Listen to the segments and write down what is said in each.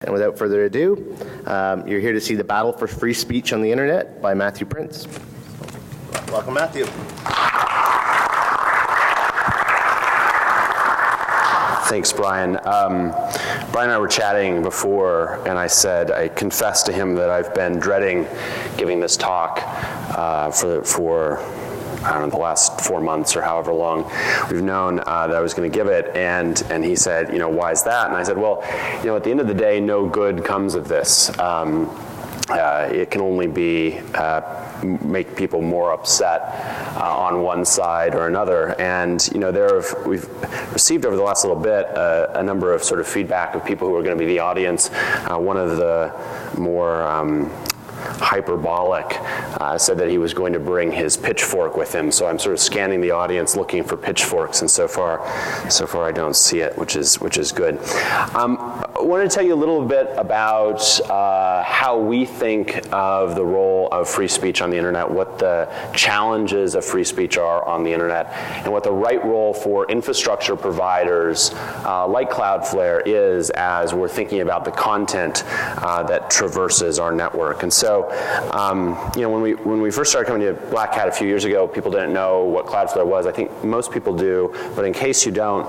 And without further ado, you're here to see The Battle for Free Speech on the Internet by Matthew Prince. Welcome, Matthew. Thanks, Brian. Brian and I were chatting before, and I confessed to him that I've been dreading giving this talk for I don't know, the last 4 months or however long we've known that I was going to give it. And he said, why is that? And I said, well, at the end of the day, no good comes of this. It can only be make people more upset on one side or another. And we've received over the last little bit a number of sort of feedback of people who are going to be the audience. One of the more hyperbolic said that he was going to bring his pitchfork with him. So I'm sort of scanning the audience looking for pitchforks, and so far I don't see it, which is good. I wanted to tell you a little bit about how we think of the role of free speech on the internet, what the challenges of free speech are on the internet, and what the right role for infrastructure providers like Cloudflare is as we're thinking about the content that traverses our network. And so, when we first started coming to Black Hat a few years ago, people didn't know what Cloudflare was. I think most people do, but in case you don't,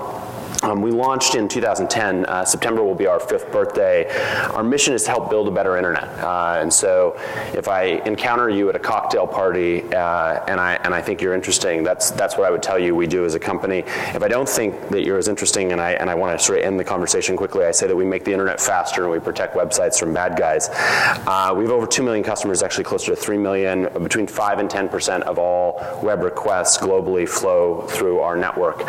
we launched in 2010. September will be our 5th birthday. Our mission is to help build a better internet. And so if I encounter you at a cocktail party and I think you're interesting, that's what I would tell you we do as a company. If I don't think that you're as interesting and I want to sort of end the conversation quickly, I say that we make the internet faster and we protect websites from bad guys. We have over 2 million customers, actually closer to 3 million. Between 5 and 10% of all web requests globally flow through our network,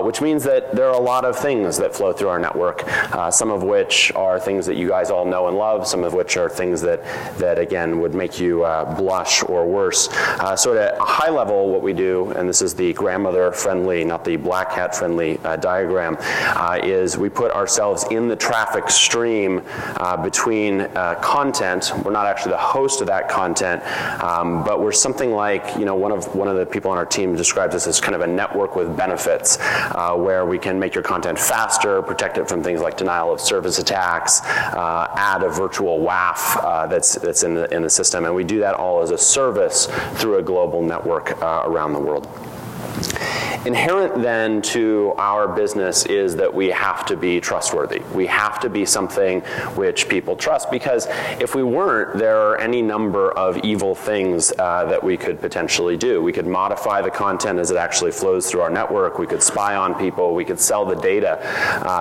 which means that there are a lot of things that flow through our network, some of which are things that you guys all know and love, some of which are things that again, would make you blush or worse. So at a high level, what we do, and this is the grandmother-friendly, not the Black Hat-friendly diagram, is we put ourselves in the traffic stream between content. We're not actually the host of that content, but we're something like, one of the people on our team describes us as kind of a network with benefits, where we can make your content faster, protect it from things like denial of service attacks, add a virtual WAF that's in the system, and we do that all as a service through a global network around the world. Inherent then to our business is that we have to be trustworthy. We have to be something which people trust, because if we weren't, there are any number of evil things that we could potentially do. We could modify the content as it actually flows through our network. We could spy on people. We could sell the data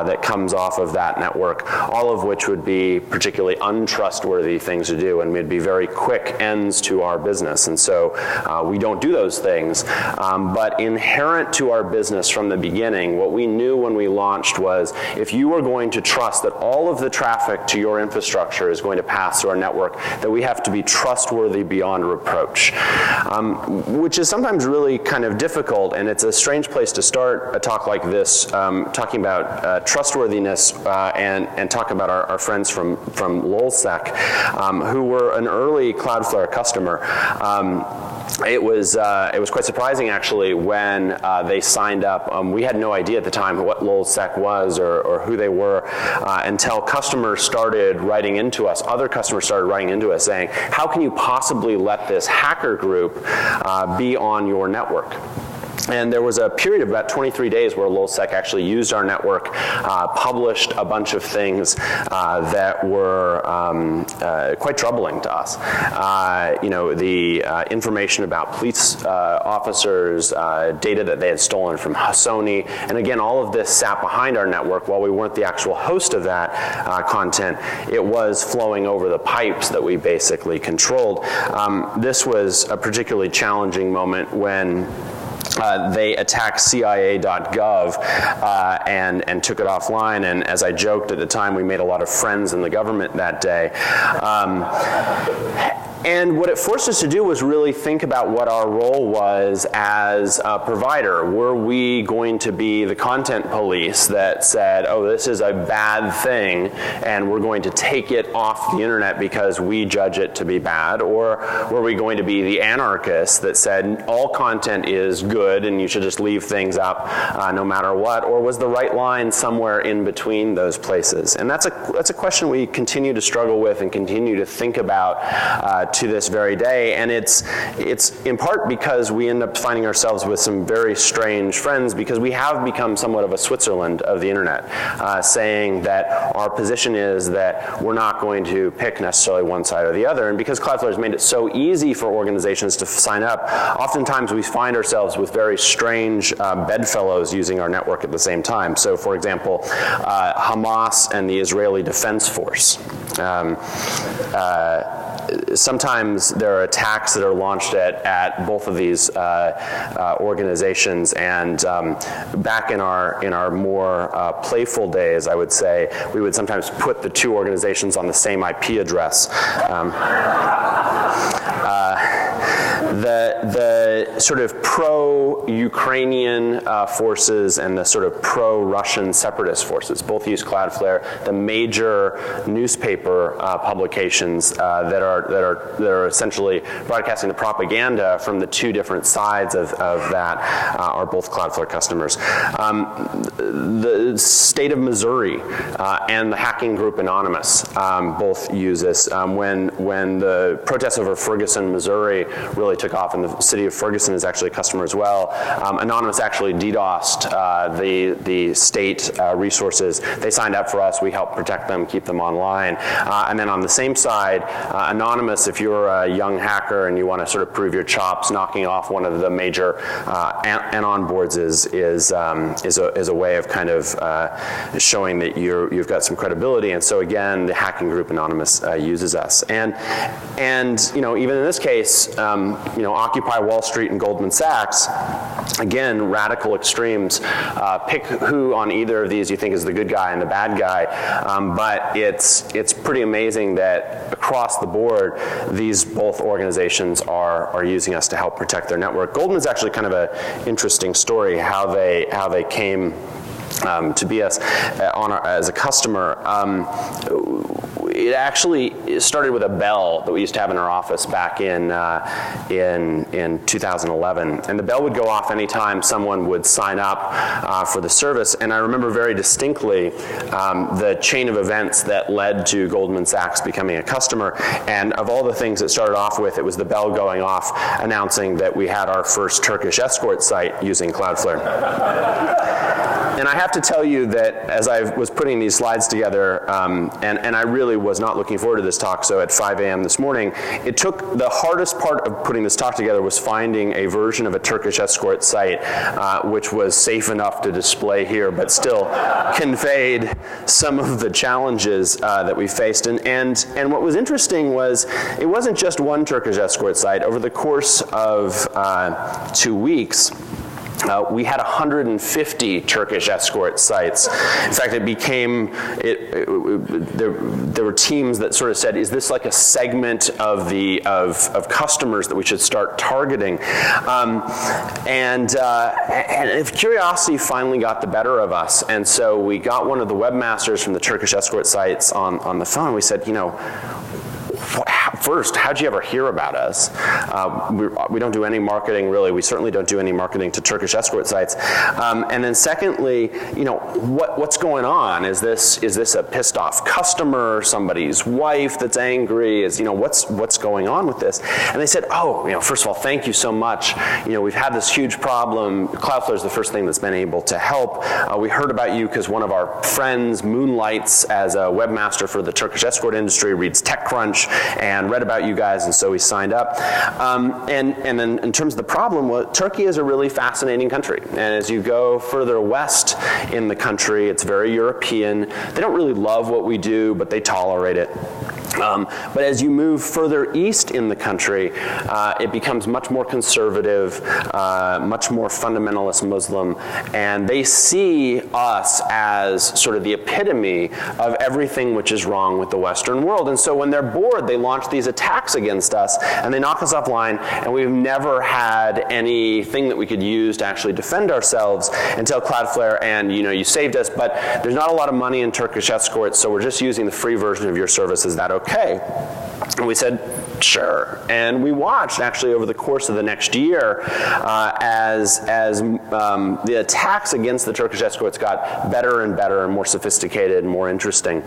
that comes off of that network, all of which would be particularly untrustworthy things to do, and would be very quick ends to our business. And so we don't do those things. But inherent to our business from the beginning, what we knew when we launched was, if you are going to trust that all of the traffic to your infrastructure is going to pass through our network, that we have to be trustworthy beyond reproach, which is sometimes really kind of difficult, and it's a strange place to start a talk like this, talking about trustworthiness and talk about our friends from Lulzsec, who were an early Cloudflare customer. It was quite surprising, actually, when they signed up. We had no idea at the time what Lulzsec was or who they were until customers started writing into us. Other customers started writing into us saying, how can you possibly let this hacker group be on your network? And there was a period of about 23 days where Lulzsec actually used our network, published a bunch of things that were quite troubling to us. The information about police officers, data that they had stolen from Sony, and again, all of this sat behind our network while we weren't the actual host of that content. It was flowing over the pipes that we basically controlled. This was a particularly challenging moment when they attacked CIA.gov and took it offline. And as I joked at the time, we made a lot of friends in the government that day. And what it forced us to do was really think about what our role was as a provider. Were we going to be the content police that said, oh, this is a bad thing, and we're going to take it off the internet because we judge it to be bad? Or were we going to be the anarchists that said all content is good and you should just leave things up no matter what? Or was the right line somewhere in between those places? And that's a question we continue to struggle with and continue to think about to this very day. And it's in part because we end up finding ourselves with some very strange friends, because we have become somewhat of a Switzerland of the internet, saying that our position is that we're not going to pick necessarily one side or the other. And because Cloudflare has made it so easy for organizations to sign up, oftentimes we find ourselves with very strange bedfellows using our network at the same time. So for example, Hamas and the Israeli Defense Force. Sometimes there are attacks that are launched at both of these organizations, and back in our more playful days, I would say, we would sometimes put the two organizations on the same IP address. The sort of pro-Ukrainian forces and the sort of pro-Russian separatist forces both use Cloudflare. The major newspaper publications that are essentially broadcasting the propaganda from the two different sides of that are both Cloudflare customers. The state of Missouri and the hacking group Anonymous both use this. When the protests over Ferguson, Missouri really took off, and the city of Ferguson is actually a customer as well, Anonymous actually DDoSed the state resources. They signed up for us. We helped protect them, keep them online. And then on the same side, Anonymous, if you're a young hacker and you want to sort of prove your chops, knocking off one of the major Anon boards is a way of kind of showing that you've got some credibility. And so again, the hacking group Anonymous uses us. And even in this case, Occupy Wall Street and Goldman Sachs, again, radical extremes. Pick who on either of these you think is the good guy and the bad guy, but it's pretty amazing that across the board, these both organizations are using us to help protect their network. Goldman's actually kind of an interesting story, how they came to be us as a customer. It actually started with a bell that we used to have in our office back in 2011, and the bell would go off anytime someone would sign up for the service. And I remember very distinctly the chain of events that led to Goldman Sachs becoming a customer. And of all the things it started off with, it was the bell going off announcing that we had our first Turkish escort site using Cloudflare. And I have to tell you that as I was putting these slides together, and I really was not looking forward to this talk, so at 5 a.m. this morning, the hardest part of putting this talk together was finding a version of a Turkish escort site which was safe enough to display here, but still conveyed some of the challenges that we faced. And what was interesting was it wasn't just one Turkish escort site. Over the course of 2 weeks, we had 150 Turkish escort sites. In fact, there were teams that sort of said, is this like a segment of of customers that we should start targeting? And if curiosity finally got the better of us, and so we got one of the webmasters from the Turkish escort sites on the phone. We said, first, how'd you ever hear about us? We don't do any marketing, really. We certainly don't do any marketing to Turkish escort sites. And then secondly, what's going on? Is this a pissed off customer, somebody's wife that's angry? What's going on with this? And they said, first of all, thank you so much. We've had this huge problem. Cloudflare is the first thing that's been able to help. We heard about you because one of our friends moonlights as a webmaster for the Turkish escort industry, reads TechCrunch, and read about you guys, and so we signed up. And then in terms of the problem, Turkey is a really fascinating country. And as you go further west in the country, it's very European. They don't really love what we do, but they tolerate it. But as you move further east in the country, it becomes much more conservative, much more fundamentalist Muslim, and they see us as sort of the epitome of everything which is wrong with the Western world. And so when they're bored, they launch these attacks against us, and they knock us offline, and we've never had anything that we could use to actually defend ourselves until Cloudflare, and you saved us, but there's not a lot of money in Turkish escorts, so we're just using the free version of your service. Is that okay? And we said, sure. And we watched, actually, over the course of the next year, as the attacks against the Turkish escorts got better and better and more sophisticated and more interesting.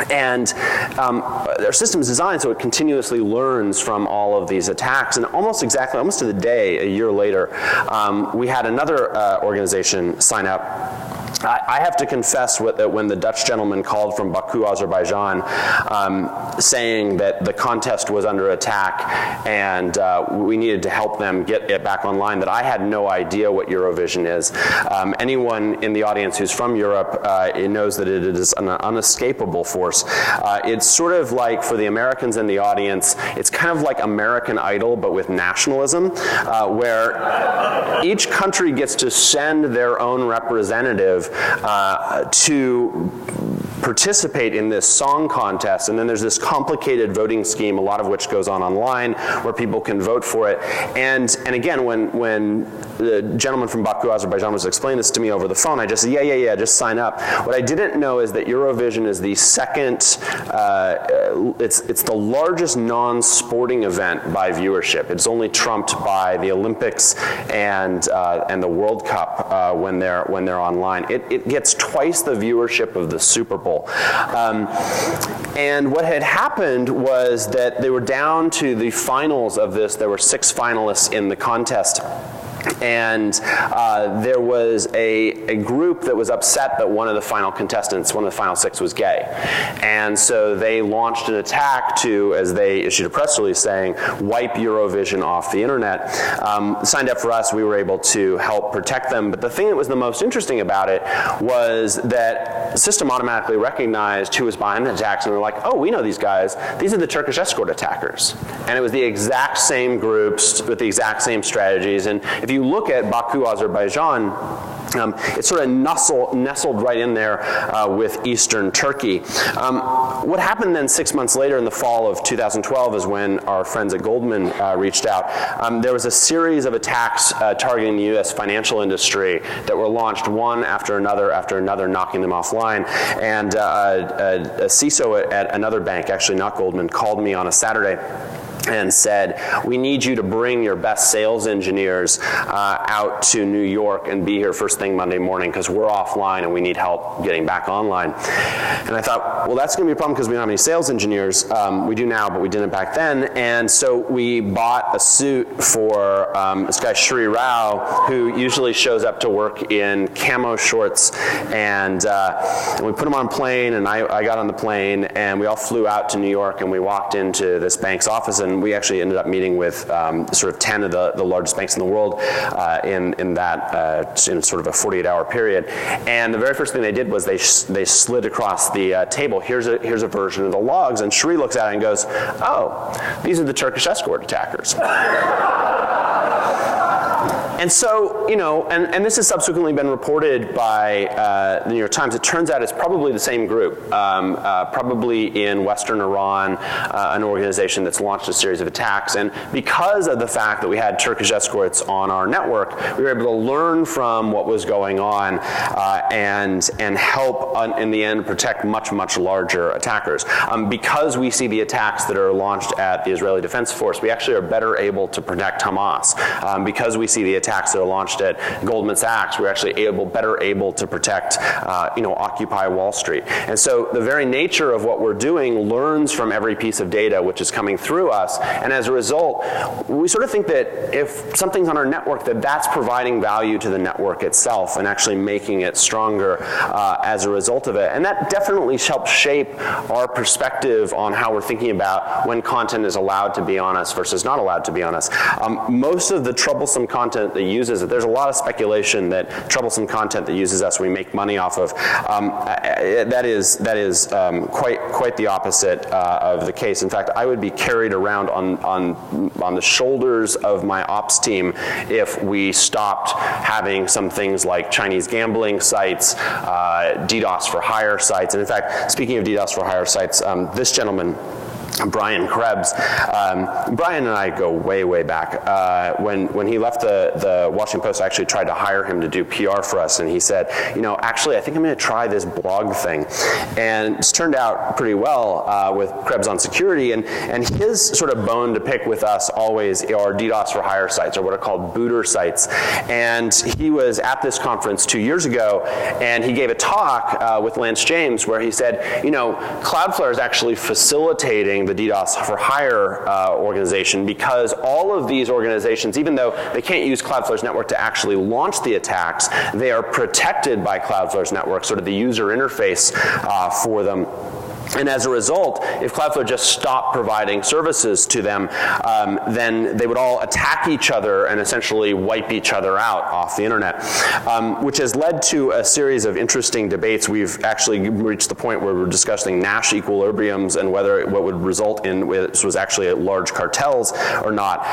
And our system is designed so it continuously learns from all of these attacks. And almost to the day, a year later, we had another organization sign up. I have to confess that when the Dutch gentleman called from Baku, Azerbaijan, saying that the contest was under attack and we needed to help them get it back online, that I had no idea what Eurovision is. Anyone in the audience who's from Europe knows that it is an unescapable force. It's sort of like, for the Americans in the audience, it's kind of like American Idol, but with nationalism, where each country gets to send their own representative to participate in this song contest, and then there's this complicated voting scheme, a lot of which goes on online, where people can vote for it. And again, when the gentleman from Baku, Azerbaijan was explaining this to me over the phone, I just said, yeah, just sign up. What I didn't know is that Eurovision is the second, it's the largest non-sporting event by viewership. It's only trumped by the Olympics and the World Cup when they're online. It gets twice the viewership of the Super Bowl. And what had happened was that they were down to the finals of this. There were 6 finalists in the contest. And there was a group that was upset that one of the final contestants, one of the final 6, was gay. And so they launched an attack to, as they issued a press release saying, wipe Eurovision off the internet. Signed up for us, we were able to help protect them. But the thing that was the most interesting about it was that the system automatically recognized who was behind the attacks, and they're like, oh, we know these guys. These are the Turkish escort attackers. And it was the exact same groups with the exact same strategies. And if you look at Baku, Azerbaijan, it's sort of nestled right in there with eastern Turkey. What happened then 6 months later in the fall of 2012 is when our friends at Goldman reached out. There was a series of attacks targeting the U.S. financial industry that were launched one after another, knocking them offline. And a CISO at another bank, actually not Goldman, called me on a Saturday and said, we need you to bring your best sales engineers out to New York and be here first thing Monday morning because we're offline and we need help getting back online. And I thought, well, that's going to be a problem because we don't have any sales engineers. We do now, but we didn't back then. And so we bought a suit for this guy, Shri Rao, who usually shows up to work in camo shorts. And we put him on a plane, and I got on the plane, and we all flew out to New York, and we walked into this bank's office, and we actually ended up meeting with sort of 10 of the largest banks in the world in sort of a 48-hour period. And the very first thing they did was they slid across the table. Here's a version of the logs, and Shri looks at it and goes, oh, these are the Turkish escort attackers. And so, and this has subsequently been reported by the New York Times. It turns out it's probably the same group, probably in Western Iran, an organization that's launched a series of attacks. And because of the fact that we had Turkish escorts on our network, we were able to learn from what was going on and help, in the end, protect much, much larger attackers. Because we see the attacks that are launched at the Israeli Defense Force, we actually are better able to protect Hamas. Because we see the attacks that are launched at Goldman Sachs, we're actually better able to protect, Occupy Wall Street. And so the very nature of what we're doing learns from every piece of data which is coming through us. And as a result, we sort of think that if something's on our network, that's providing value to the network itself and actually making it stronger as a result of it. And that definitely helps shape our perspective on how we're thinking about when content is allowed to be on us versus not allowed to be on us. Most of the troublesome content that that uses it. There's a lot of speculation that troublesome content that uses us we make money off of. That is quite the opposite of the case. In fact, I would be carried around on the shoulders of my ops team if we stopped having some things like Chinese gambling sites, DDoS for hire sites. And in fact, speaking of DDoS for hire sites, this gentleman, Brian Krebs. Brian and I go way back. When he left the Washington Post, I actually tried to hire him to do PR for us, and he said, actually, I think I'm going to try this blog thing. And it's turned out pretty well with Krebs on security, and his sort of bone to pick with us always are DDoS for hire sites, or what are called booter sites. And he was at this conference 2 years ago, and he gave a talk with Lance James where he said, Cloudflare is actually facilitating the DDoS for hire organization, because all of these organizations, even though they can't use Cloudflare's network to actually launch the attacks, they are protected by Cloudflare's network, sort of the user interface for them. And as a result, if Cloudflare just stopped providing services to them, then they would all attack each other and essentially wipe each other out off the internet, which has led to a series of interesting debates. We've actually reached the point where we're discussing Nash equilibriums and whether what would result in this was actually large cartels or not.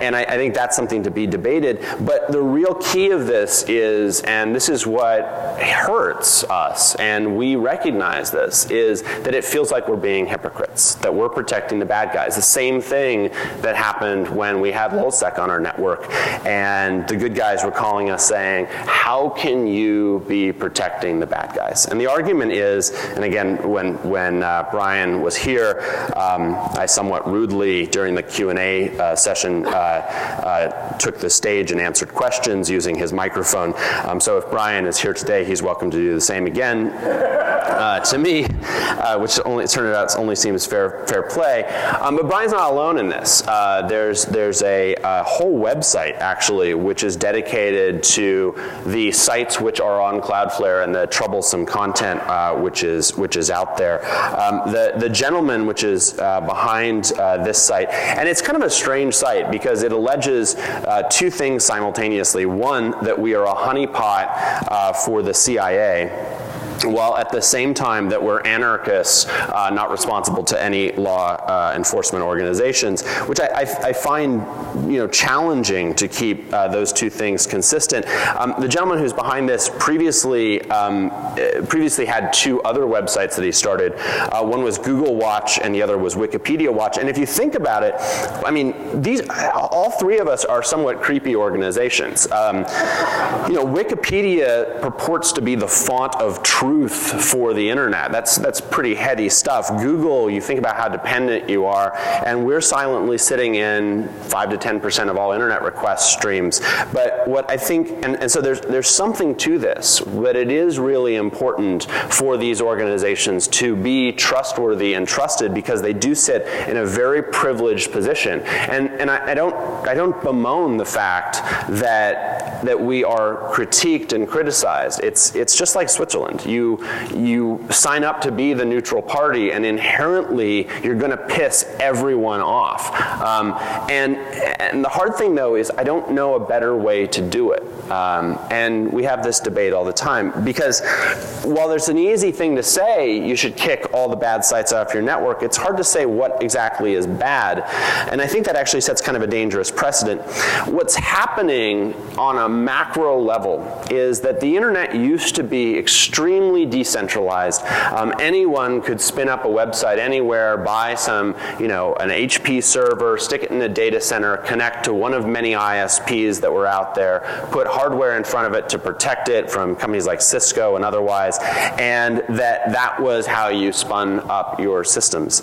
And I think that's something to be debated. But the real key of this is, and this is what hurts us, and we recognize this, is that it feels like we're being hypocrites, that we're protecting the bad guys. The same thing that happened when we had LulzSec on our network, and the good guys were calling us saying, how can you be protecting the bad guys? And the argument is, and again, when Brian was here, I somewhat rudely, during the Q&A session, took the stage and answered questions using his microphone. So if Brian is here today, he's welcome to do the same again to me. Which only turned out only seems fair play. But Brian's not alone in this. There's a whole website actually which is dedicated to the sites which are on Cloudflare and the troublesome content which is out there. The gentleman which is behind this site, and it's kind of a strange site because it alleges two things simultaneously. One, that we are a honeypot for the CIA, while at the same time that we're anarchists, not responsible to any law enforcement organizations, which I find challenging to keep those two things consistent. The gentleman who's behind this previously had two other websites that he started. One was Google Watch and the other was Wikipedia Watch. And if you think about it, I mean, all three of us are somewhat creepy organizations. Wikipedia purports to be the font of truth for the internet. That's pretty heady stuff. Google, you think about how dependent you are, and we're silently sitting in 5 to 10% of all internet request streams. But what I think, and so there's something to this, but it is really important for these organizations to be trustworthy and trusted because they do sit in a very privileged position. And I don't bemoan the fact that we are critiqued and criticized. It's just like Switzerland. You sign up to be the neutral party, and inherently you're going to piss everyone off. And the hard thing, though, is I don't know a better way to do it. And we have this debate all the time because while there's an easy thing to say, you should kick all the bad sites off your network, it's hard to say what exactly is bad. And I think that actually sets kind of a dangerous precedent. What's happening on a macro level is that the internet used to be extremely decentralized. Anyone could spin up a website anywhere, buy some, an HP server, stick it in a data center, connect to one of many ISPs that were out there, put hardware in front of it to protect it from companies like Cisco and otherwise, and that was how you spun up your systems.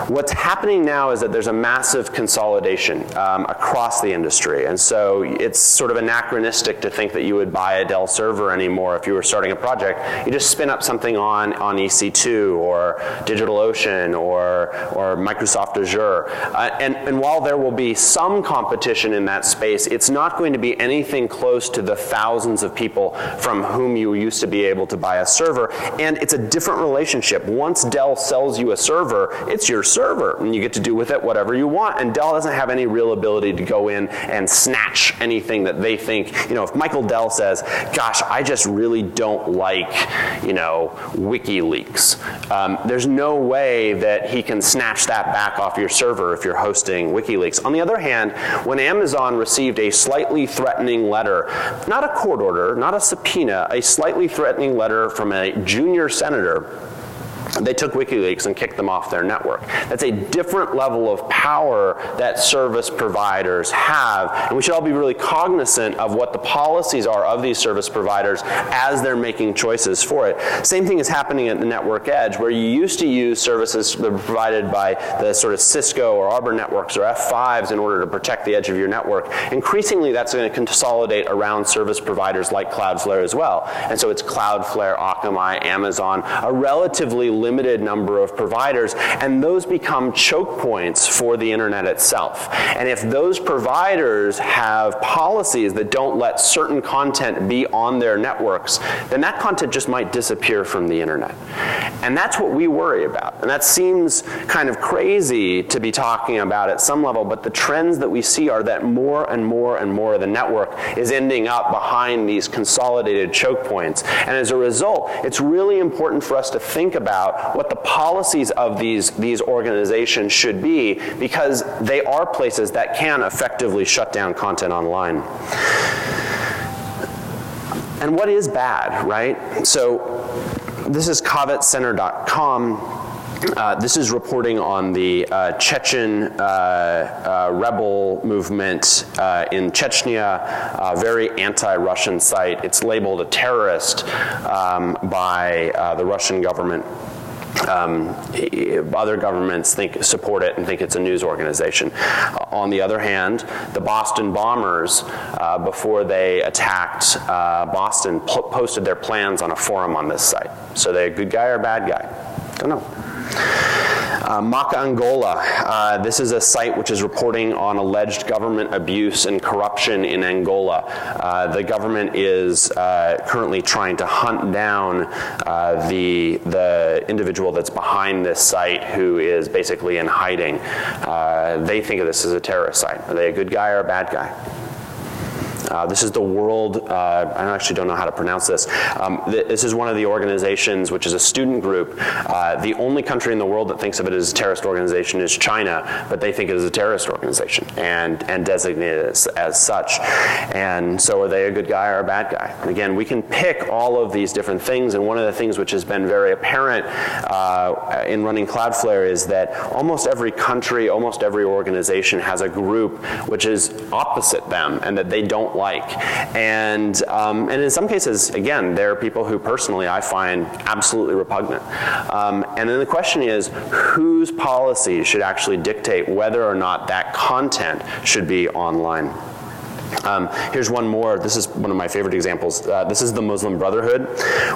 What's happening now is that there's a massive consolidation across the industry, and so it's sort of anachronistic to think that you would buy a Dell server anymore if you were starting a project project, you just spin up something on EC2 or DigitalOcean or Microsoft Azure. And while there will be some competition in that space, it's not going to be anything close to the thousands of people from whom you used to be able to buy a server. And it's a different relationship. Once Dell sells you a server, it's your server, and you get to do with it whatever you want. And Dell doesn't have any real ability to go in and snatch anything that they think, if Michael Dell says, gosh, I just really don't like, WikiLeaks. There's no way that he can snatch that back off your server if you're hosting WikiLeaks. On the other hand, when Amazon received a slightly threatening letter, not a court order, not a subpoena, a slightly threatening letter from a junior senator, they took WikiLeaks and kicked them off their network. That's a different level of power that service providers have, and we should all be really cognizant of what the policies are of these service providers as they're making choices for it. Same thing is happening at the network edge, where you used to use services that were provided by the sort of Cisco or Arbor networks or F5s in order to protect the edge of your network. Increasingly, that's going to consolidate around service providers like Cloudflare as well. And so it's Cloudflare, Akamai, Amazon, a relatively limited number of providers, and those become choke points for the internet itself. And if those providers have policies that don't let certain content be on their networks, then that content just might disappear from the internet. And that's what we worry about. And that seems kind of crazy to be talking about at some level, but the trends that we see are that more and more and more of the network is ending up behind these consolidated choke points. And as a result, it's really important for us to think about what the policies of these organizations should be, because they are places that can effectively shut down content online. And what is bad, right? So this is KavetCenter.com. This is reporting on the Chechen rebel movement in Chechnya, a very anti-Russian site. It's labeled a terrorist by the Russian government. Other governments support it and think it's a news organization. On the other hand, the Boston bombers, before they attacked Boston, posted their plans on a forum on this site. So they're a good guy or a bad guy? Don't know. Maka Angola. This is a site which is reporting on alleged government abuse and corruption in Angola. The government is currently trying to hunt down the individual that's behind this site, who is basically in hiding. They think of this as a terrorist site. Are they a good guy or a bad guy? This is the World, I actually don't know how to pronounce this. This is one of the organizations, which is a student group. The only country in the world that thinks of it as a terrorist organization is China, but they think it is a terrorist organization and designate it as such. And so are they a good guy or a bad guy? And again, we can pick all of these different things, and one of the things which has been very apparent in running Cloudflare is that almost every country, almost every organization has a group which is opposite them and that they don't like. And in some cases, again, there are people who personally I find absolutely repugnant. And then the question is, whose policies should actually dictate whether or not that content should be online? Here's one more. This is one of my favorite examples. This is the Muslim Brotherhood,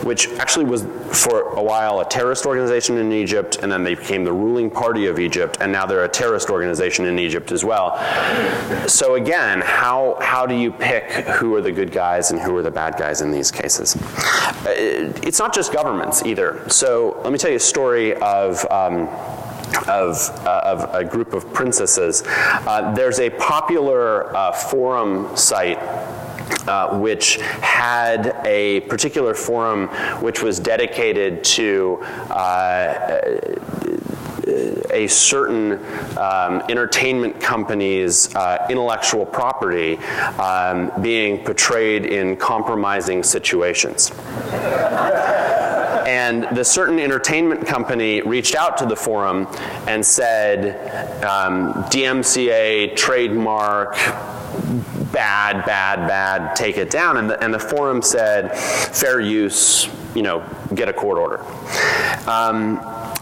which actually was for a while a terrorist organization in Egypt, and then they became the ruling party of Egypt, and now they're a terrorist organization in Egypt as well. So again, how do you pick who are the good guys and who are the bad guys in these cases? It's not just governments either. So let me tell you a story of a group of princesses. There's a popular forum site which had a particular forum which was dedicated to a certain entertainment company's intellectual property being portrayed in compromising situations. And the certain entertainment company reached out to the forum and said, DMCA, trademark, bad, take it down. And the forum said, fair use, get a court order.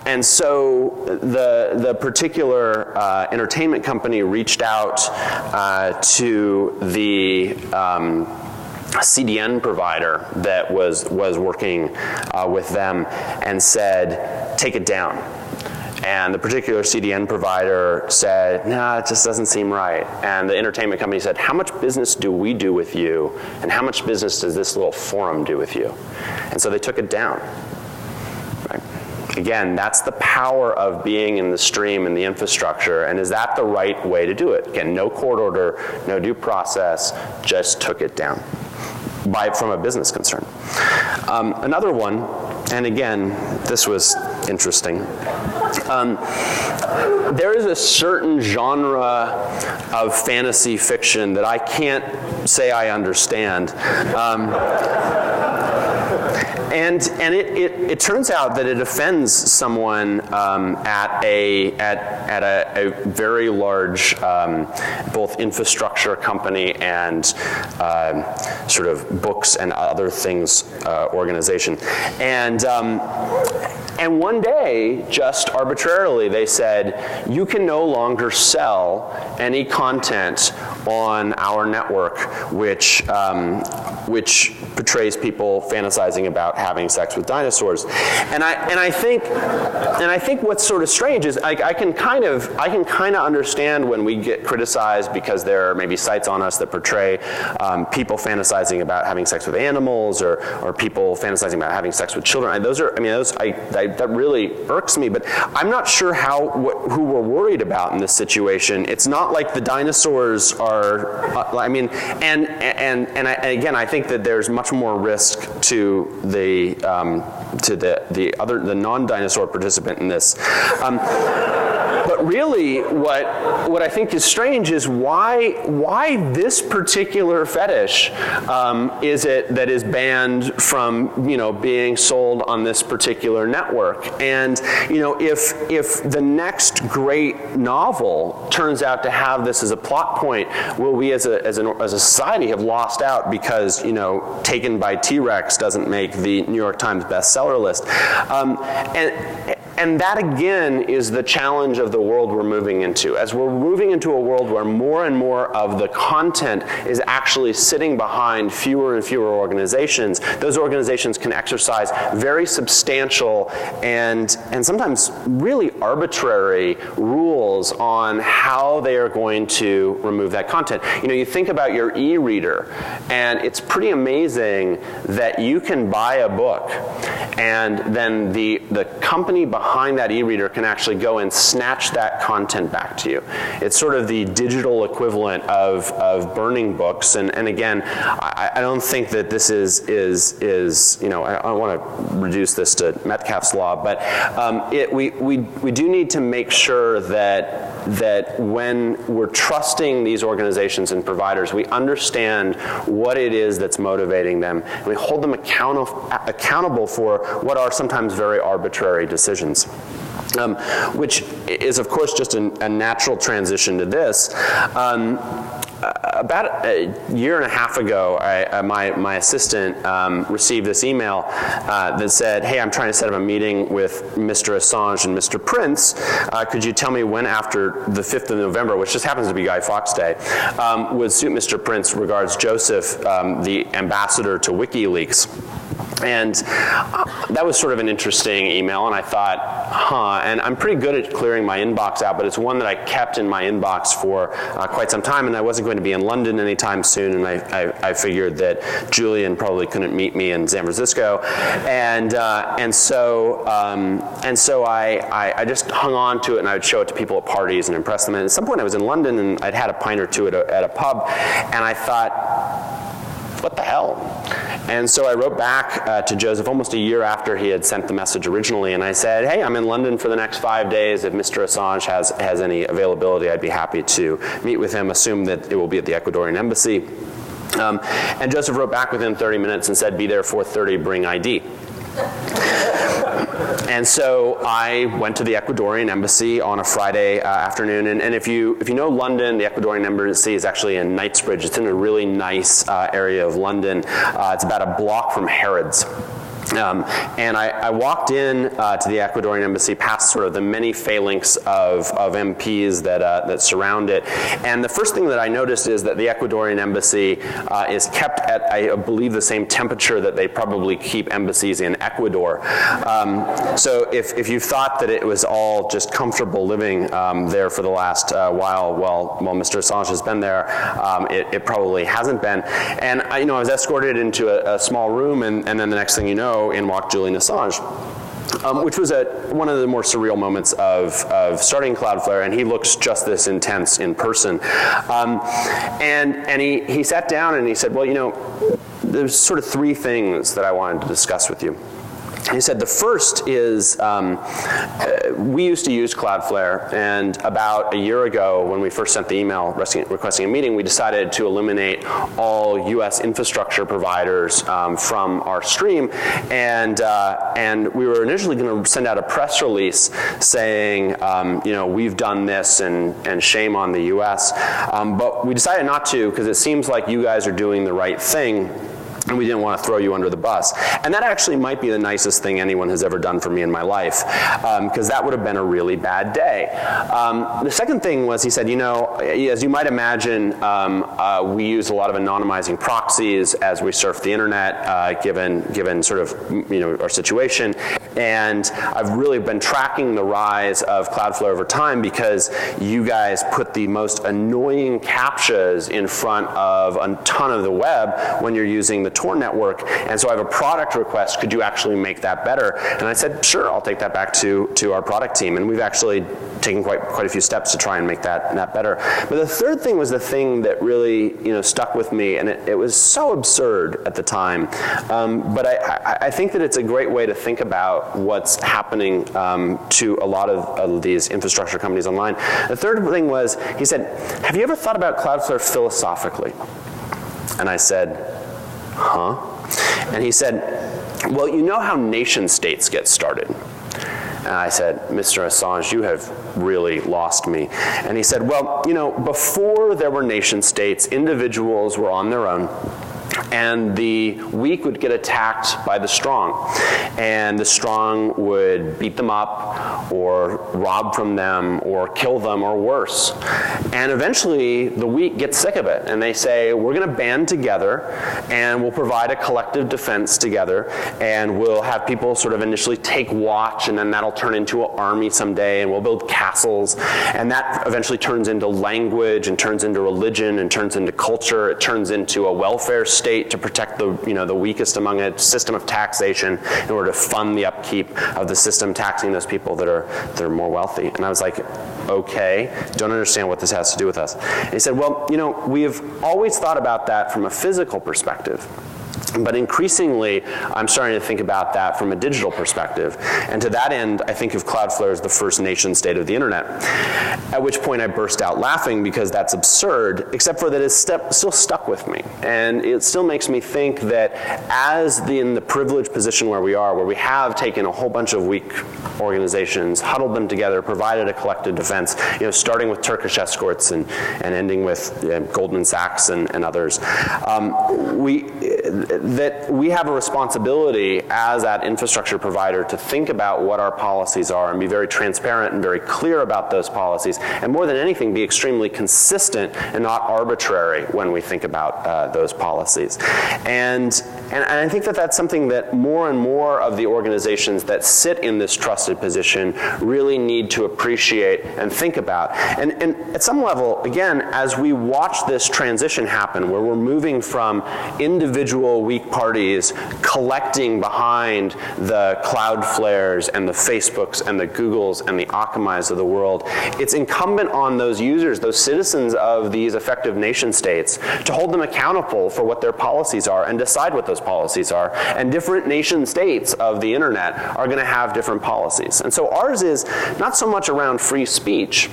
And so the particular entertainment company reached out to the CDN provider that was working with them and said, take it down. And the particular CDN provider said, nah, it just doesn't seem right. And the entertainment company said, how much business do we do with you? And how much business does this little forum do with you? And so they took it down. Right? Again, that's the power of being in the stream and the infrastructure. And is that the right way to do it? Again, no court order, no due process, just took it down from a business concern. Another one, and again, this was interesting. There is a certain genre of fantasy fiction that I can't say I understand. And it turns out that it offends someone at a very large both infrastructure company and sort of books and other things organization. And one day, just arbitrarily, they said, you can no longer sell any content on our network which portrays people fantasizing about having sex with dinosaurs. And I think what's sort of strange is I can kind of understand when we get criticized because there are maybe sites on us that portray people fantasizing about having sex with animals or people fantasizing about having sex with children. That really irks me, but I'm not sure who we're worried about in this situation. It's not like the dinosaurs are, and again, I think that there's much more risk to the non-dinosaur participant in this. But really, what I think is strange is why this particular fetish is it that is banned from being sold on this particular network. And if the next great novel turns out to have this as a plot point, will we as a society have lost out because Taken by T-Rex doesn't make the New York Times bestseller list. And that, again, is the challenge of the world we're moving into. As we're moving into a world where more and more of the content is actually sitting behind fewer and fewer organizations, those organizations can exercise very substantial and sometimes really arbitrary rules on how they are going to remove that content. You think about your e-reader, and it's pretty amazing that you can buy a book, and then the company behind that e-reader can actually go and snatch that content back to you. It's sort of the digital equivalent of burning books. And again, I don't think that this is I don't want to reduce this to Metcalfe's law, but we do need to make sure that when we're trusting these organizations and providers, we understand what it is that's motivating them, and we hold them accountable for what are sometimes very arbitrary decisions. Which is, of course, just a natural transition to this. About a year and a half ago, my assistant received this email that said, hey, I'm trying to set up a meeting with Mr. Assange and Mr. Prince. Could you tell me when after the 5th of November, which just happens to be Guy Fawkes Day, would suit Mr. Prince? Regards, Joseph, the ambassador to WikiLeaks. And that was sort of an interesting email, and I thought, and I'm pretty good at clearing my inbox out, but it's one that I kept in my inbox for quite some time, and I wasn't going to be in London anytime soon, and I figured that Julian probably couldn't meet me in San Francisco, and so I just hung on to it, and I would show it to people at parties and impress them. And at some point I was in London, and I'd had a pint or two at a pub, and I thought, what the hell? And so I wrote back to Joseph almost a year after he had sent the message originally, and I said, hey, I'm in London for the next 5 days. If Mr. Assange has any availability, I'd be happy to meet with him. Assume that it will be at the Ecuadorian embassy. And Joseph wrote back within 30 minutes and said, be there 4:30, bring ID. And so I went to the Ecuadorian embassy on a Friday afternoon, and if you know London, the Ecuadorian embassy is actually in Knightsbridge. It's in a really nice area of London. It's about a block from Harrods. And I walked in to the Ecuadorian embassy past sort of the many phalanx of MPs that surround it. And the first thing that I noticed is that the Ecuadorian embassy is kept at, I believe, the same temperature that they probably keep embassies in Ecuador. So if you thought that it was all just comfortable living there for the last while Mr. Assange has been there, it probably hasn't been. And I was escorted into a small room, and then the next thing you know, in walked Julian Assange. Which was one of the more surreal moments of starting Cloudflare, and he looks just this intense in person. And he sat down and he said, well, there's sort of three things that I wanted to discuss with you. He said the first is we used to use Cloudflare, and about a year ago when we first sent the email requesting a meeting, we decided to eliminate all US infrastructure providers from our stream, and we were initially going to send out a press release saying we've done this and shame on the US, but we decided not to because it seems like you guys are doing the right thing, and we didn't want to throw you under the bus. And that actually might be the nicest thing anyone has ever done for me in my life, because that would have been a really bad day. The second thing was, he said, as you might imagine, we use a lot of anonymizing proxies as we surf the internet, given sort of our situation. And I've really been tracking the rise of Cloudflare over time because you guys put the most annoying CAPTCHAs in front of a ton of the web when you're using the Tor network, and so I have a product request, could you actually make that better? And I said, sure, I'll take that back to our product team, and we've actually taken quite a few steps to try and make that better. But the third thing was the thing that really stuck with me, and it was so absurd at the time, but I think that it's a great way to think about what's happening to a lot of these infrastructure companies online. The third thing was, he said, have you ever thought about Cloudflare philosophically? And I said, huh? And he said, well, you know how nation states get started? And I said, Mr. Assange, you have really lost me. And he said, well, before there were nation states, individuals were on their own, and the weak would get attacked by the strong, and the strong would beat them up or rob from them or kill them or worse. And eventually the weak get sick of it, and they say, we're going to band together and we'll provide a collective defense together, and we'll have people sort of initially take watch, and then that'll turn into an army someday, and we'll build castles, and that eventually turns into language and turns into religion and turns into culture. It turns into a welfare state to protect the weakest among it, system of taxation in order to fund the upkeep of the system, taxing those people that are more wealthy. And I was like, okay, don't understand what this has to do with us. And he said, well, we've always thought about that from a physical perspective, but increasingly, I'm starting to think about that from a digital perspective. And to that end, I think of Cloudflare as the first nation state of the internet. At which point I burst out laughing because that's absurd, except for that it's still stuck with me. And it still makes me think that as in the privileged position where we are, where we have taken a whole bunch of weak organizations, huddled them together, provided a collective defense, starting with Turkish escorts and ending with Goldman Sachs and others, that we have a responsibility as that infrastructure provider to think about what our policies are and be very transparent and very clear about those policies, and more than anything, be extremely consistent and not arbitrary when we think about those policies. And I think that that's something that more and more of the organizations that sit in this trusted position really need to appreciate and think about. And at some level, again, as we watch this transition happen, where we're moving from individual weak parties collecting behind the Cloudflares and the Facebooks and the Googles and the Akamais of the world, it's incumbent on those users, those citizens of these effective nation states, to hold them accountable for what their policies are and decide what those policies are. And different nation states of the internet are going to have different policies. And so ours is not so much around free speech,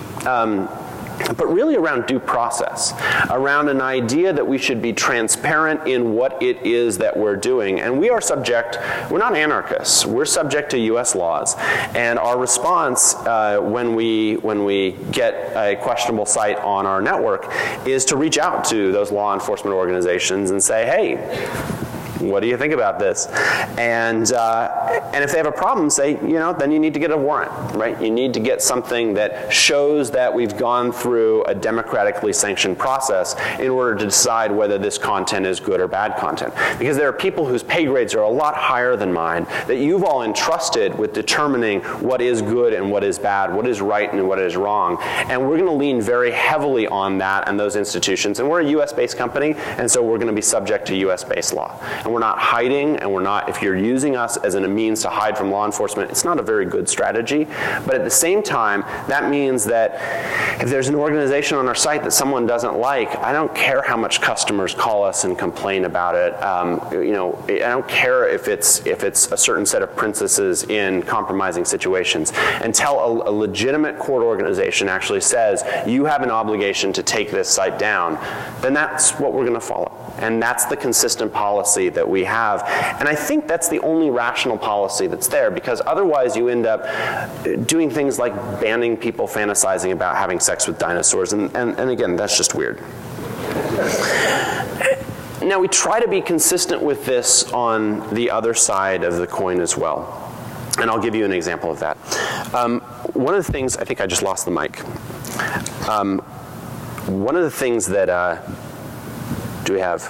but really around due process, around an idea that we should be transparent in what it is that we're doing. And we're not anarchists, we're subject to US laws. And our response when we get a questionable site on our network is to reach out to those law enforcement organizations and say, hey, what do you think about this? And if they have a problem, say, then you need to get a warrant, right? You need to get something that shows that we've gone through a democratically sanctioned process in order to decide whether this content is good or bad content. Because there are people whose pay grades are a lot higher than mine that you've all entrusted with determining what is good and what is bad, what is right and what is wrong. And we're going to lean very heavily on that and those institutions. And we're a US-based company, and so we're going to be subject to US-based law. And we're not hiding, and we're not, if you're using us as a means to hide from law enforcement, it's not a very good strategy. But at the same time, that means that if there's an organization on our site that someone doesn't like, I don't care how much customers call us and complain about it. I don't care if it's a certain set of princesses in compromising situations. Until a legitimate court organization actually says you have an obligation to take this site down, then that's what we're going to follow. And that's the consistent policy that we have. And I think that's the only rational policy that's there, because otherwise you end up doing things like banning people fantasizing about having sex with dinosaurs. And again, that's just weird. Now, we try to be consistent with this on the other side of the coin as well. And I'll give you an example of that. One of the things, I think I just lost the mic. One of the things that, do we have?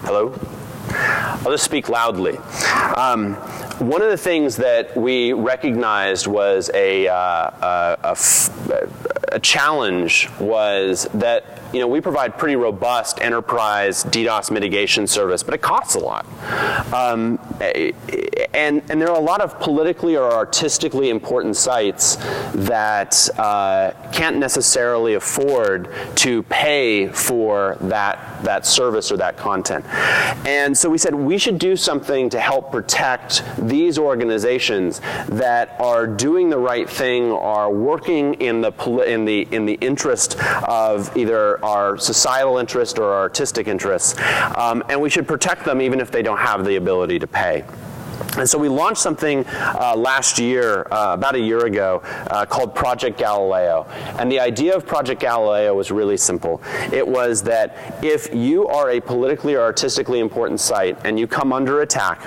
Hello? I'll just speak loudly. One of the things that we recognized was a challenge was that we provide pretty robust enterprise DDoS mitigation service, but it costs a lot. And there are a lot of politically or artistically important sites that can't necessarily afford to pay for that service or that content. And so we said we should do something to help protect these organizations that are doing the right thing, are working in the interest of either our societal interest or our artistic interests, and we should protect them even if they don't have the ability to pay. And so we launched something last year, about a year ago, called Project Galileo. And the idea of Project Galileo was really simple. It was that if you are a politically or artistically important site and you come under attack,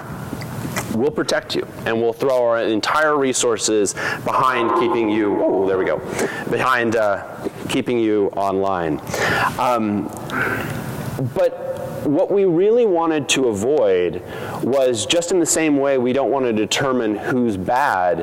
we'll protect you, and we'll throw our entire resources behind keeping you, behind keeping you online. But what we really wanted to avoid was, just in the same way we don't want to determine who's bad,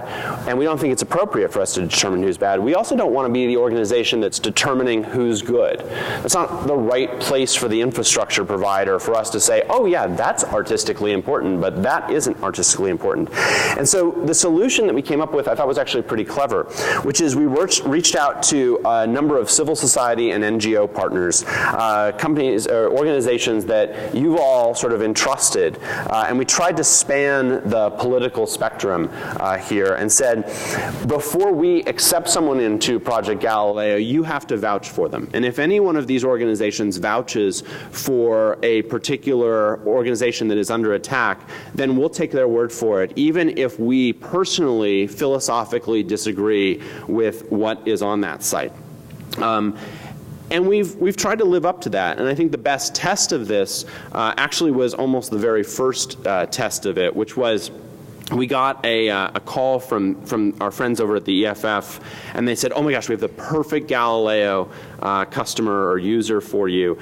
and we don't think it's appropriate for us to determine who's bad, we also don't want to be the organization that's determining who's good. It's not the right place for the infrastructure provider for us to say, oh yeah, that's artistically important, but that isn't artistically important. And so the solution that we came up with I thought was actually pretty clever, which is we reached out to a number of civil society and NGO partners, companies or organizations that you've all sort of entrusted, and we tried to span the political spectrum here and said, before we accept someone into Project Galileo, you have to vouch for them. And if any one of these organizations vouches for a particular organization that is under attack, then we'll take their word for it, even if we personally, philosophically disagree with what is on that site. And we've tried to live up to that, and I think the best test of this actually was almost the very first test of it, which was we got a call from our friends over at the EFF, and they said, oh my gosh, we have the perfect Galileo customer or user for you.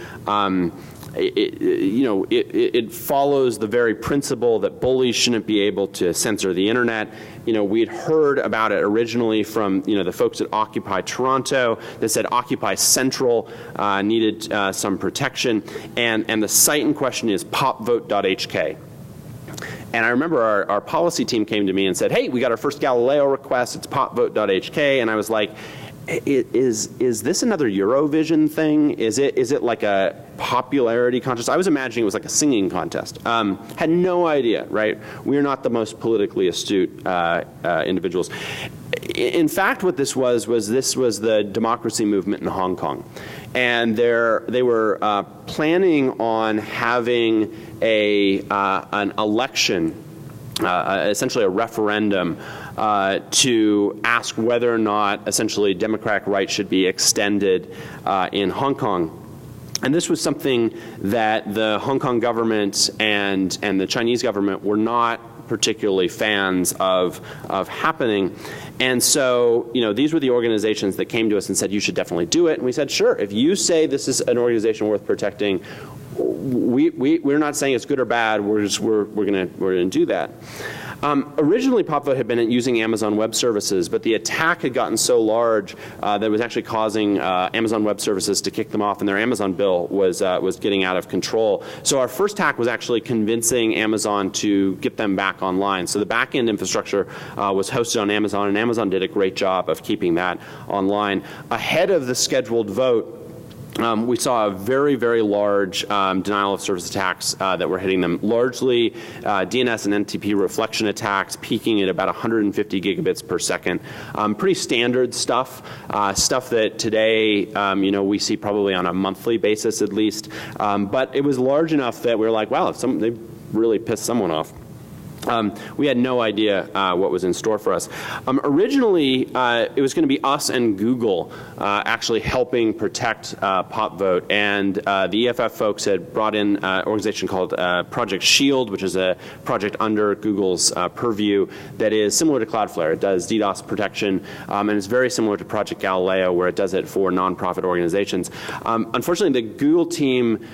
It follows the very principle that bullies shouldn't be able to censor the internet. We'd heard about it originally from the folks at Occupy Toronto that said Occupy Central needed some protection, and the site in question is popvote.hk. And I remember our policy team came to me and said, hey, we got our first Galileo request, it's popvote.hk, and I was like, is this another Eurovision thing? Is it like a popularity contest? I was imagining it was like a singing contest. Had no idea, right? We're not the most politically astute individuals. In fact, what this was the democracy movement in Hong Kong. And they were planning on having an election, essentially a referendum, to ask whether or not essentially democratic rights should be extended in Hong Kong. And this was something that the Hong Kong government and the Chinese government were not particularly fans of happening. And so, these were the organizations that came to us and said, you should definitely do it. And we said, sure, if you say this is an organization worth protecting, we're not saying it's good or bad, we're gonna do that. Originally, PopVote had been using Amazon Web Services, but the attack had gotten so large that it was actually causing Amazon Web Services to kick them off, and their Amazon bill was getting out of control. So our first hack was actually convincing Amazon to get them back online. So the back-end infrastructure was hosted on Amazon, and Amazon did a great job of keeping that online. Ahead of the scheduled vote, we saw a very, very large denial of service attacks that were hitting them, largely DNS and NTP reflection attacks, peaking at about 150 gigabits per second. Pretty standard stuff, stuff that today we see probably on a monthly basis at least. But it was large enough that we were like, wow, they really pissed someone off. We had no idea what was in store for us. Originally, it was going to be us and Google actually helping protect PopVote, and the EFF folks had brought in an organization called Project Shield, which is a project under Google's purview that is similar to Cloudflare. It does DDoS protection, and it's very similar to Project Galileo, where it does it for nonprofit organizations. Unfortunately, the Google team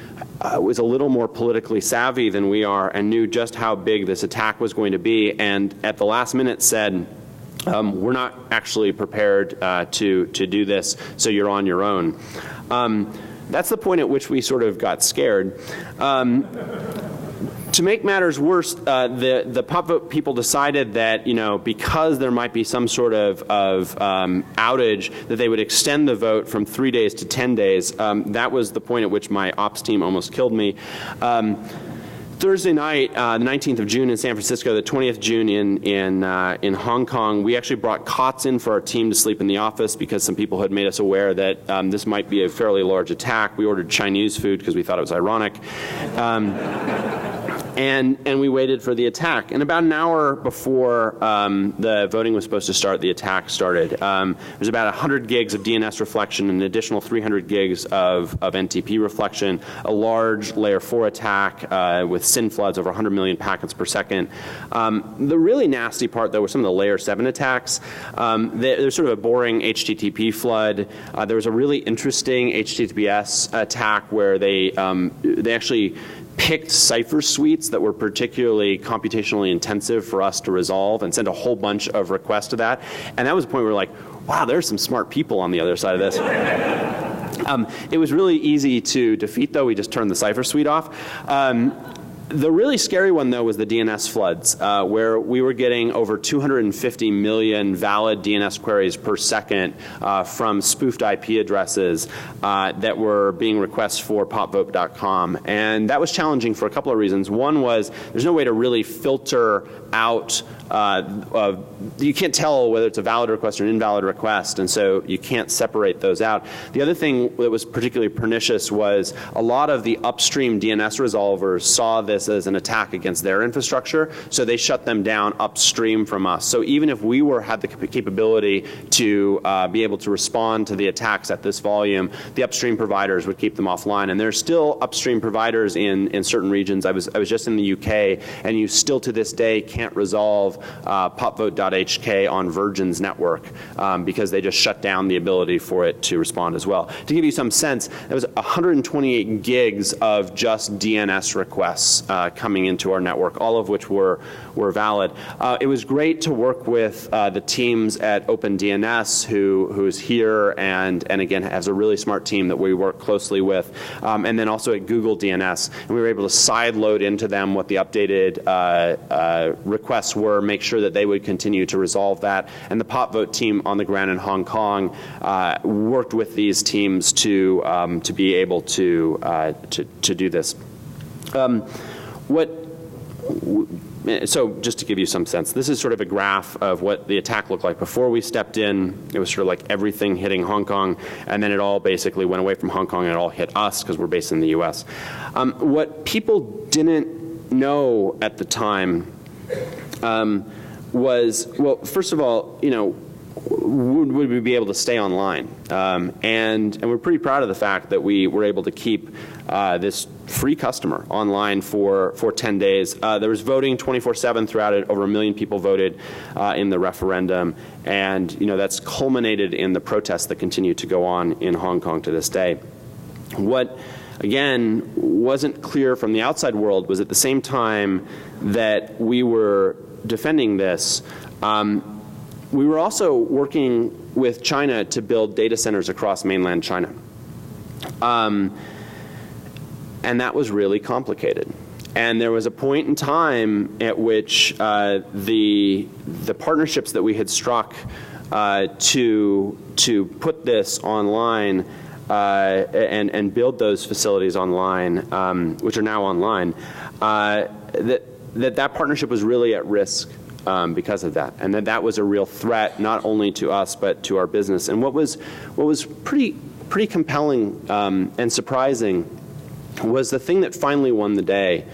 was a little more politically savvy than we are and knew just how big this attack was going to be, and at the last minute said, we're not actually prepared to do this, so you're on your own. That's the point at which we sort of got scared. To make matters worse, the PopVote people decided that, because there might be some sort of outage, that they would extend the vote from 3 days to 10 days. That was the point at which my ops team almost killed me. Thursday night, the 19th of June in San Francisco, the 20th of June in Hong Kong, we actually brought cots in for our team to sleep in the office because some people had made us aware that this might be a fairly large attack. We ordered Chinese food because we thought it was ironic. And we waited for the attack. And about an hour before the voting was supposed to start, the attack started. There's about 100 gigs of DNS reflection, an additional 300 gigs of NTP reflection, a large layer 4 attack with SYN floods over 100 million packets per second. The really nasty part, though, were some of the layer 7 attacks. There's sort of a boring HTTP flood. There was a really interesting HTTPS attack where they actually picked cipher suites that were particularly computationally intensive for us to resolve and sent a whole bunch of requests to that. And that was the point where we're like, wow, there's some smart people on the other side of this. It was really easy to defeat, though. We just turned the cipher suite off. The really scary one, though, was the DNS floods, where we were getting over 250 million valid DNS queries per second from spoofed IP addresses that were being requests for popvote.com. And that was challenging for a couple of reasons. One was there's no way to really filter out, you can't tell whether it's a valid request or an invalid request, and so you can't separate those out. The other thing that was particularly pernicious was a lot of the upstream DNS resolvers saw this as an attack against their infrastructure, so they shut them down upstream from us. So even if we had the capability to be able to respond to the attacks at this volume, the upstream providers would keep them offline. And there's still upstream providers in certain regions. I was just in the UK, and you still to this day can't resolve popvote.hk on Virgin's network because they just shut down the ability for it to respond as well. To give you some sense, there was 128 gigs of just DNS requests coming into our network, all of which were valid. It was great to work with the teams at OpenDNS, who's here and again has a really smart team that we work closely with, and then also at Google DNS, and we were able to sideload into them what the updated requests were, make sure that they would continue to resolve that. And the PopVote team on the ground in Hong Kong worked with these teams to be able to do this. So just to give you some sense, this is sort of a graph of what the attack looked like. Before we stepped in, it was sort of like everything hitting Hong Kong, and then it all basically went away from Hong Kong and it all hit us because we're based in the US. What people didn't know at the time was, well, first of all, would we be able to stay online? And we're pretty proud of the fact that we were able to keep this free customer online for 10 days. There was voting 24/7 throughout it. Over 1 million people voted in the referendum, and that's culminated in the protests that continue to go on in Hong Kong to this day. What, again, wasn't clear from the outside world was at the same time that we were defending this, we were also working with China to build data centers across mainland China. And that was really complicated. And there was a point in time at which the partnerships that we had struck to put this online and build those facilities online, which are now online, that partnership was really at risk because of that, and that was a real threat not only to us but to our business. And what was pretty compelling and surprising was the thing that finally won the day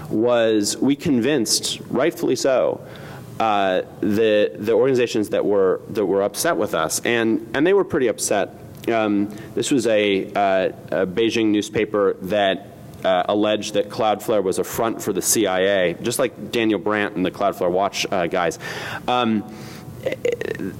was we convinced, rightfully so, the organizations that were upset with us, and they were pretty upset. This was a Beijing newspaper that alleged that Cloudflare was a front for the CIA, just like Daniel Brandt and the Cloudflare Watch guys.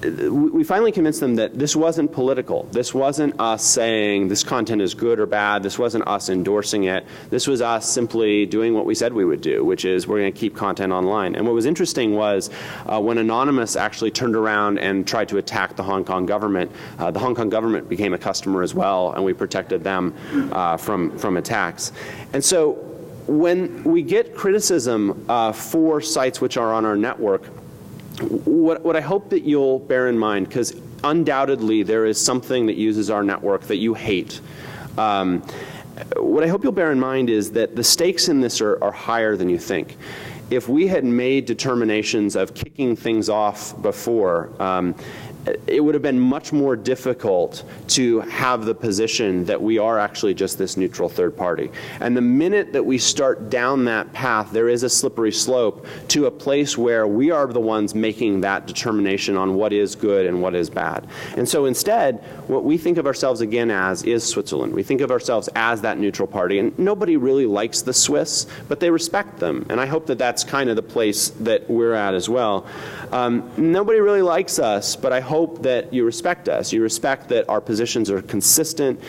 We finally convinced them that this wasn't political. This wasn't us saying this content is good or bad. This wasn't us endorsing it. This was us simply doing what we said we would do, which is we're going to keep content online. And what was interesting was when Anonymous actually turned around and tried to attack the Hong Kong government became a customer as well, and we protected them from attacks. And so when we get criticism for sites which are on our network, what I hope that you'll bear in mind, because undoubtedly there is something that uses our network that you hate. What I hope you'll bear in mind is that the stakes in this are higher than you think. If we had made determinations of kicking things off before, it would have been much more difficult to have the position that we are actually just this neutral third party. And the minute that we start down that path, there is a slippery slope to a place where we are the ones making that determination on what is good and what is bad. And so instead, what we think of ourselves again as is Switzerland. We think of ourselves as that neutral party. And nobody really likes the Swiss, but they respect them. And I hope that that's kind of the place that we're at as well. Nobody really likes us, but I hope that you respect us. You respect that our positions are consistent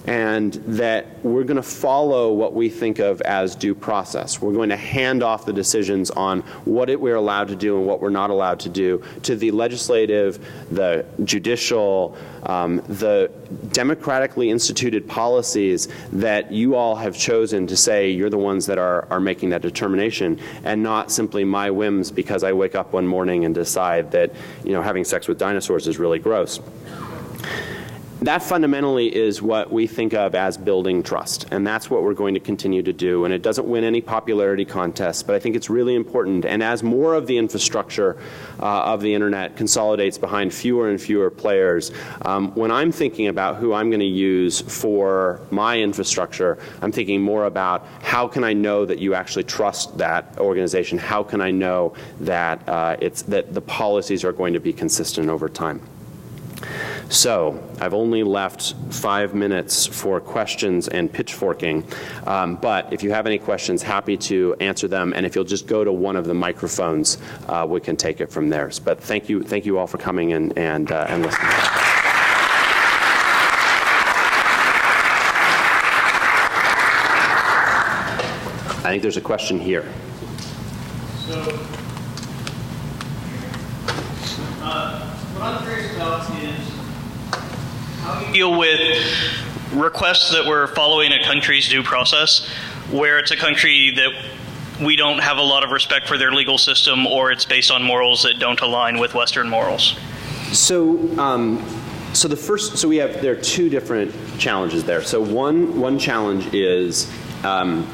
and that we're going to follow what we think of as due process. We're going to hand off the decisions on what we're allowed to do and what we're not allowed to do to the legislative, the judicial, the democratically instituted policies that you all have chosen to say you're the ones that are making that determination, and not simply my whims because I wake up one morning and decide that having sex with dinosaurs is really gross. That fundamentally is what we think of as building trust, and that's what we're going to continue to do. And it doesn't win any popularity contests, but I think it's really important. And as more of the infrastructure of the internet consolidates behind fewer and fewer players, when I'm thinking about who I'm going to use for my infrastructure, I'm thinking more about how can I know that you actually trust that organization? How can I know that that the policies are going to be consistent over time? So I've only left 5 minutes for questions and pitchforking, but if you have any questions, happy to answer them. And if you'll just go to one of the microphones, we can take it from there. But thank you all for coming and listening. I think there's a question here. So, what I'm curious about is how you deal with requests that we're following a country's due process, where it's a country that we don't have a lot of respect for their legal system, or it's based on morals that don't align with Western morals. So, there are two different challenges there. So one challenge is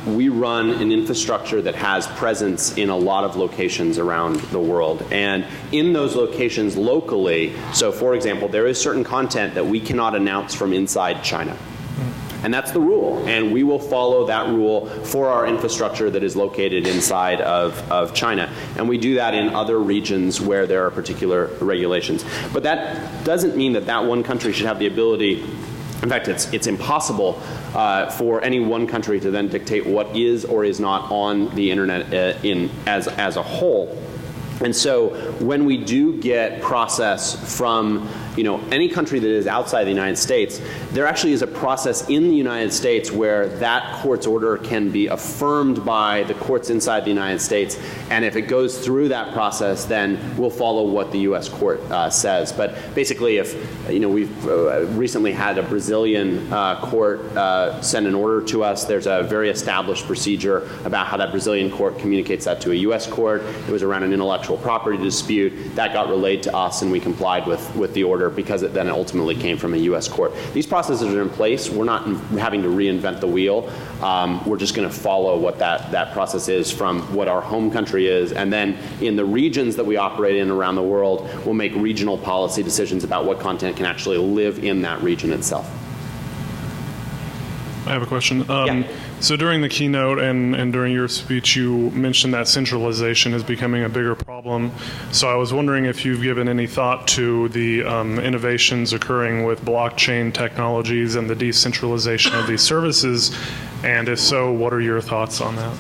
we run an infrastructure that has presence in a lot of locations around the world. And in those locations locally, so for example, there is certain content that we cannot announce from inside China. And that's the rule, and we will follow that rule for our infrastructure that is located inside of China. And we do that in other regions where there are particular regulations. But that doesn't mean that that one country should have the ability, in fact, it's impossible for any one country to then dictate what is or is not on the internet as a whole. And so when we do get process from any country that is outside the United States, there actually is a process in the United States where that court's order can be affirmed by the courts inside the United States. And if it goes through that process, then we'll follow what the U.S. court says. But basically, if we've recently had a Brazilian court send an order to us, there's a very established procedure about how that Brazilian court communicates that to a U.S. court. It was around an intellectual property dispute that got relayed to us, and we complied with the order because it then ultimately came from a U.S. court. These processes are in place. We're not having to reinvent the wheel. We're just going to follow what that process is from what our home country is, and then in the regions that we operate in around the world, we'll make regional policy decisions about what content can actually live in that region itself. I have a question. Yeah. So during the keynote and during your speech, you mentioned that centralization is becoming a bigger problem. So I was wondering if you've given any thought to the innovations occurring with blockchain technologies and the decentralization of these services, and if so, what are your thoughts on that?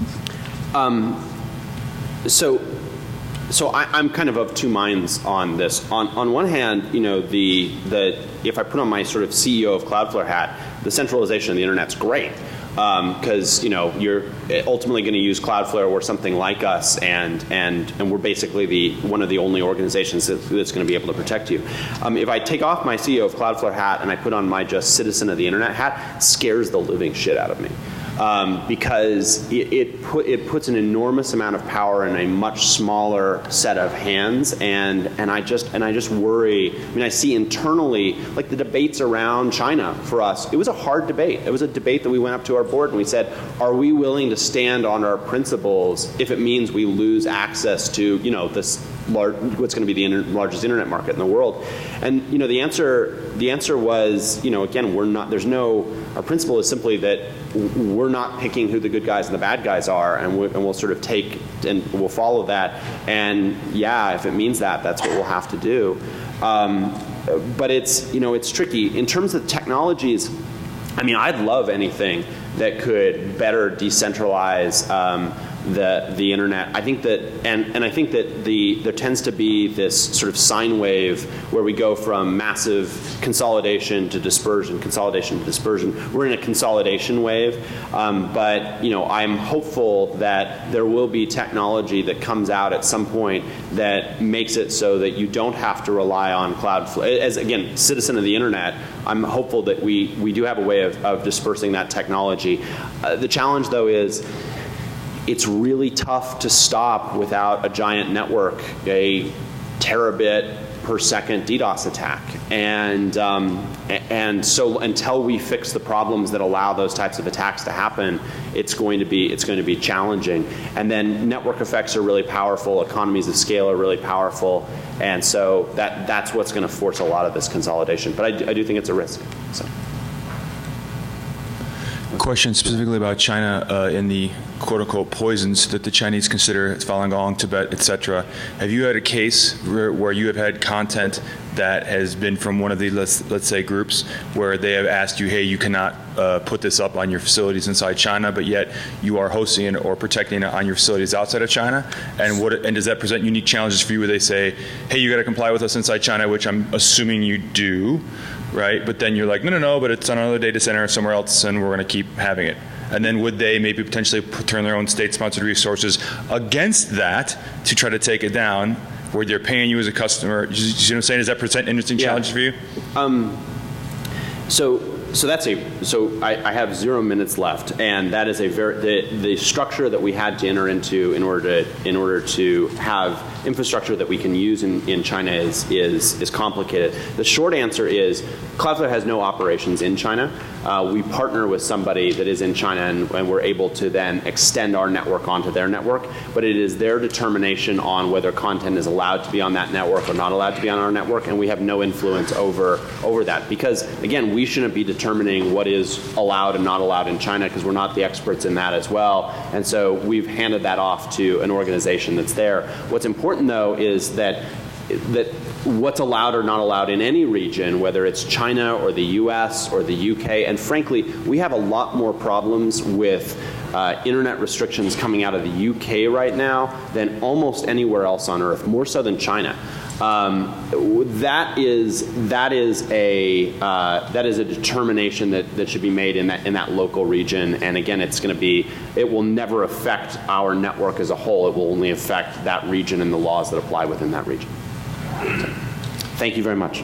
So I'm kind of two minds on this. On one hand, if I put on my sort of CEO of Cloudflare hat, the centralization of the internet's great. Because you're ultimately going to use Cloudflare or something like us, and we're basically one of the only organizations that's going to be able to protect you. If I take off my CEO of Cloudflare hat and I put on my just citizen of the internet hat, it scares the living shit out of me. Because it puts an enormous amount of power in a much smaller set of hands, and I just worry. I mean, I see internally, like the debates around China for us. It was a hard debate. It was a debate that we went up to our board and we said, are we willing to stand on our principles if it means we lose access to this what's going to be the largest internet market in the world? And the answer was, again, we're not. Our principle is simply that we're not picking who the good guys and the bad guys are, and we'll sort of take and we'll follow that. And yeah, if it means that, that's what we'll have to do. But it's tricky in terms of technologies. I mean, I'd love anything that could better decentralize the internet. I think that, and I think that there tends to be this sort of sine wave where we go from massive consolidation to dispersion, We're in a consolidation wave, but I'm hopeful that there will be technology that comes out at some point that makes it so that you don't have to rely on Cloudflare. As again, citizen of the internet, I'm hopeful that we do have a way of dispersing that technology. The challenge, though, is it's really tough to stop without a giant network, a terabit per second DDoS attack. And so until we fix the problems that allow those types of attacks to happen, it's going to be challenging. And then network effects are really powerful, economies of scale are really powerful, and so that's what's going to force a lot of this consolidation. But I do think it's a risk. So. Question specifically about China and the quote-unquote poisons that the Chinese consider Falun Gong, Tibet, etc. Have you had a case where you have had content that has been from one of the, let's say, groups where they have asked you, hey, you cannot put this up on your facilities inside China, but yet you are hosting it or protecting it on your facilities outside of China? And does that present unique challenges for you where they say, hey, you got to comply with us inside China, which I'm assuming you do, right? But then you're like, no, but it's on another data center somewhere else, and we're going to keep having it. And then would they maybe potentially turn their own state-sponsored resources against that to try to take it down, where they're paying you as a customer? You see what I'm saying? Does that present interesting challenges for you? So I have 0 minutes left, and that is the structure that we had to enter into in order to have infrastructure that we can use in China is complicated. The short answer is Cloudflare has no operations in China. We partner with somebody that is in China, and we're able to then extend our network onto their network, but it is their determination on whether content is allowed to be on that network or not allowed to be on our network, and we have no influence over that. Because, again, we shouldn't be determining what is allowed and not allowed in China, because we're not the experts in that as well. And so we've handed that off to an organization that's there. What's important, though, is that what's allowed or not allowed in any region, whether it's China or the US or the UK, and frankly, we have a lot more problems with internet restrictions coming out of the UK right now than almost anywhere else on earth, more so than China. That is a determination that should be made in that local region. And again, it will never affect our network as a whole. It will only affect that region and the laws that apply within that region. Thank you very much.